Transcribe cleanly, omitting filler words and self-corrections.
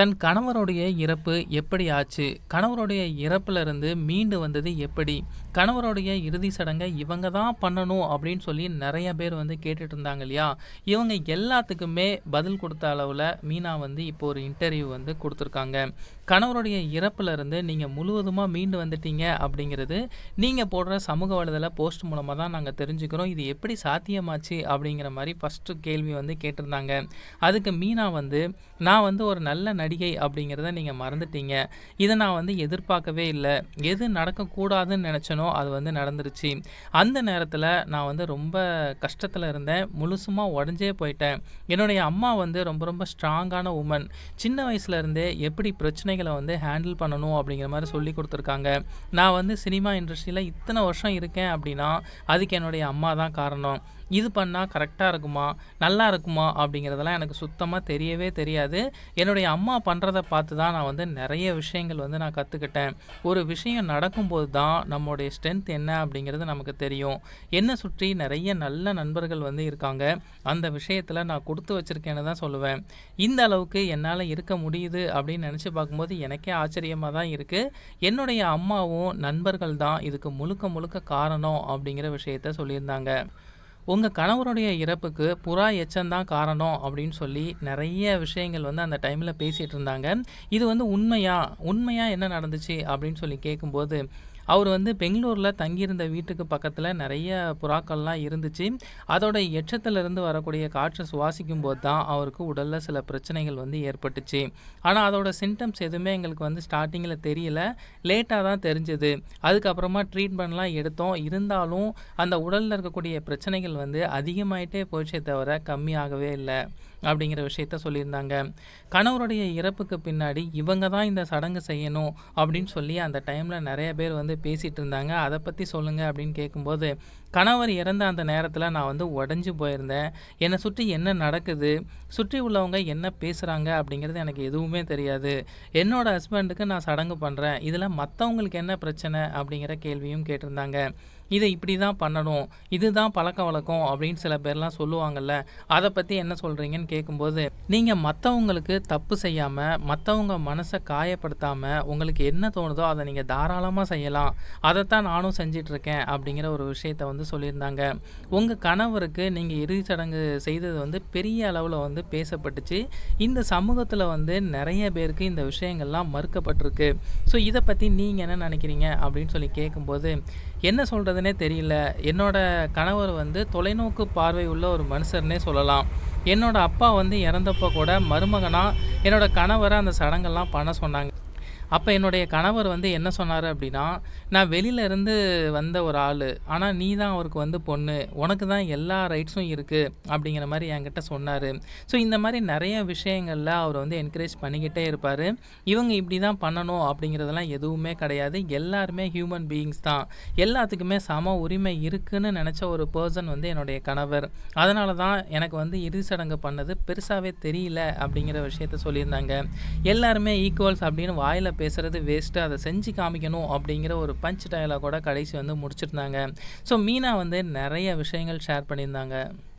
தன் கணவருடைய இறப்பு எப்படி ஆச்சு? கணவருடைய இறப்பிலிருந்து மீண்டு வந்தது எப்படி? கணவருடைய இறுதி சடங்க இவங்க தான் பண்ணணும் அப்படின்னு சொல்லி நெறைய பேர் வந்து கேட்டுட்டு இருந்தாங்க இல்லையா? இவங்க எல்லாத்துக்குமே பதில் குடுத்த அளவுல மீனா வந்து இப்போ ஒரு இன்டர்வியூ வந்து குடுத்துருக்காங்க. கணவருடைய இறப்பிலிருந்து நீங்க முழுவதுமா மீண்டு வந்துட்டீங்க அப்படிங்கிறது, நீங்க போடுற சமூக வலைதள போஸ்ட் மூலமா தான் நாங்க தெரிஞ்சுக்கிறோம். இது எப்படி சாத்தியமாச்சு? அப்படிங்கிற மாரி ஃபர்ஸ்ட்டு கேள்வி வந்து கேட்டிருந்தாங்க. அதுக்கு மீனா வந்து, "நான் வந்து ஒரு நல்ல நடிகை அப்படிங்கிறத நீங்க மறந்துட்டீங்க. இத நான் வந்து எதிர்பார்க்கவே இல்ல. எது நடக்கக்கூடாதுன்னு நெனச்சேனோ, அது வந்து நடந்துருச்சு. அந்த நேரத்தில நான் வந்து ரொம்ப கஷ்டத்தில இருந்தேன். முழுசுமா உடைஞ்சே போயிட்டேன். என்னுடைய அம்மா வந்து ரொம்ப ரொம்ப ஸ்ட்ராங்கான வுமன். சின்ன வயசுல இருந்தே எப்படி பிரச்சனைகள வந்து ஹேண்டில் பண்ணணும் அப்படிங்கிற மாரி சொல்லிக் குடுத்துருக்காங்க. நான் வந்து சினிமா இண்டஸ்ட்ரியில இத்தன வருஷம் இருக்கேன் அப்படின்னா, அதுக்கு என்னுடைய அம்மா தான் காரணம். இது பண்ணா கரெக்ட்டா இருக்குமா? நல்லா இருக்குமா? அப்படிங்கிறதெல்லாம் எனக்கு சுத்தமா தெரியவே தெரியாது. என்னுடைய அம்மா பண்றத பார்த்து தான் நான் வந்து நெறைய விஷயங்கள் வந்து நான் கத்துக்கிட்டேன். ஒரு விஷயம் நடக்கும்போது தான் நம்முடைய ஸ்ட்ரென்த் என்ன அப்படிங்கிறது நமக்கு தெரியும். என்ன சுற்றி நெறைய நல்ல நண்பர்கள் வந்து இருக்காங்க. அந்த விஷயத்தில நான் குடுத்து வச்சிருக்கேன்னு தான் சொல்லுவேன். இந்த அளவுக்கு என்னால இருக்க முடியுது அப்படின்னு நெனச்சு பார்க்கும்போது எனக்கே ஆச்சரியமா தான் இருக்கு. என்னுடைய அம்மாவும், நண்பர்கள் தான் இதுக்கு முழுக்க முழுக்க காரணம் அப்படிங்கிற விஷயத்த சொல்லியிருந்தாங்க. உங்க கணவருடைய இறப்புக்கு புறா எச்சம் தான் காரணம் அப்படின்னு சொல்லி நெறைய விஷயங்கள் வந்து அந்த டைம்ல பேசிட்டு இருந்தாங்க. இது வந்து உண்மையா? உண்மையா என்ன நடந்துச்சு? அப்படின்னு சொல்லி கேட்கும்போது, அவரு வந்து பெங்களூர்ல தங்கியிருந்த வீட்டுக்கு பக்கத்துல நெறைய புறாக்கள்லாம் இருந்துச்சு. அதோட எச்சத்திலிருந்து வரக்கூடிய காற்ற சுவாசிக்கும்போது தான் அவருக்கு உடல்ல சில பிரச்சனைகள் வந்து ஏற்பட்டுச்சு. ஆனா அதோட சிம்ப்டம்ஸ் எதுவுமே எங்களுக்கு வந்து ஸ்டார்ட்டிங்ல தெரியல. லேட்டா தான் தெரிஞ்சது. அதுக்கப்புறமா ட்ரீட்மெண்ட்லாம் எடுத்தோம். இருந்தாலும் அந்த உடல்ல இருக்கக்கூடிய பிரச்சனைகள் வந்து அதிகமாயிட்டே போச்சே தவிர கம்மியாகவே இல்ல. அப்படிங்கிற விஷயத்த சொல்லியிருந்தாங்க. கணவருடைய இறப்புக்கு பின்னாடி இவங்க தான் இந்த சடங்கு செய்யணும் அப்படின்னு சொல்லி அந்த டைம்ல நெறைய பேர் வந்து பேசிட்டு இருந்தாங்க. அத பத்தி சொல்லுங்க அப்படின்னு கேட்கும்போது, கணவர் இறந்த அந்த நேரத்தில நான் வந்து உடைஞ்சு போயிருந்தேன். என்ன சுற்றி என்ன நடக்குது? சுற்றி உள்ளவங்க என்ன பேசுறாங்க? அப்படிங்கிறது எனக்கு எதுவுமே தெரியாது. என்னோட ஹஸ்பண்டுக்கு நான் சடங்கு பண்றேன். இதில மத்தவங்களுக்கு என்ன பிரச்சனை? அப்படிங்கிற கேள்வியும் கேட்டிருந்தாங்க. இத இப்படி தான் பண்ணணும். இதுதான் பழக்கவழக்கம் அப்படின்னு சில பேர்லாம் சொல்லுவாங்கல்ல. அத பத்தி என்ன சொல்றீங்கன்னு கேட்கும்போது, நீங்க மத்தவங்களுக்கு தப்பு செய்யாம, மத்தவங்க மனச காயப்படுத்தாம, உங்களுக்கு என்ன தோணுதோ அத நீங்க தாராளமா செய்யலாம். அதத்தான் நானும் செஞ்சுட்டு இருக்கேன் அப்படிங்கிற ஒரு விஷயத்த வந்து சொல்லியிருந்தாங்க. உங்க கணவருக்கு நீங்க இறுதிச் சடங்கு செய்தது வந்து பெரிய அளவுல வந்து பேசப்பட்டுச்சு. இந்த சமூகத்துல வந்து நெறைய பேருக்கு இந்த விஷயங்கள்லாம் மறுக்கப்பட்டிருக்கு. ஸோ இத பத்தி நீங்க என்ன நெனைக்கிறீங்க? அப்படின்னு சொல்லி கேட்கும்போது, என்ன சொல்றதுன்னே தெரியல. என்னோட கணவர் வந்து தொலைநோக்கு பார்வை உள்ள ஒரு மனுஷர்னே சொல்லலாம். என்னோட அப்பா வந்து இறந்தப்ப கூட மருமகனா என்னோட கணவர அந்த சடங்கெல்லாம் பண்ண சொன்னாங்க. அப்ப என்னுடைய கணவர் வந்து என்ன சொன்னாரு அப்படின்னா, "நான் வெளியில இருந்து வந்த ஒரு ஆளு. ஆனா நீ தான் அவருக்கு வந்து பொண்ணு. உனக்கு தான் எல்லா ரைட்ஸும் இருக்கு." அப்படிங்கிற மாரி என்கிட்ட சொன்னாரு. ஸோ இந்த மாரி நெறைய விஷயங்கள்ல அவர் வந்து என்கரேஜ் பண்ணிக்கிட்டே இருப்பாரு. இவங்க இப்படி தான் பண்ணணும் அப்படிங்கிறதெல்லாம் எதுவுமே கிடையாது. எல்லாருமே ஹியூமன் பீயிங்ஸ் தான். எல்லாத்துக்குமே சம உரிமை இருக்குன்னு நெனச்ச ஒரு பெர்சன் வந்து என்னுடைய கணவர். அதனால தான் எனக்கு வந்து இறுதி சடங்கு பண்ணது பெருசாவே தெரியல அப்படிங்கிற விஷயத்த சொல்லியிருந்தாங்க. எல்லாருமே ஈக்குவல்ஸ் அப்படின்னு வாயில பேசுறது வேஸ்ட்டு. அத செஞ்சு காமிக்கணும் அப்படிங்கிற ஒரு பஞ்ச் டயலாக்கோட கடைசி வந்து முடிச்சிருந்தாங்க. ஸோ மீனா வந்து நெறைய விஷயங்கள் ஷேர் பண்ணியிருந்தாங்க.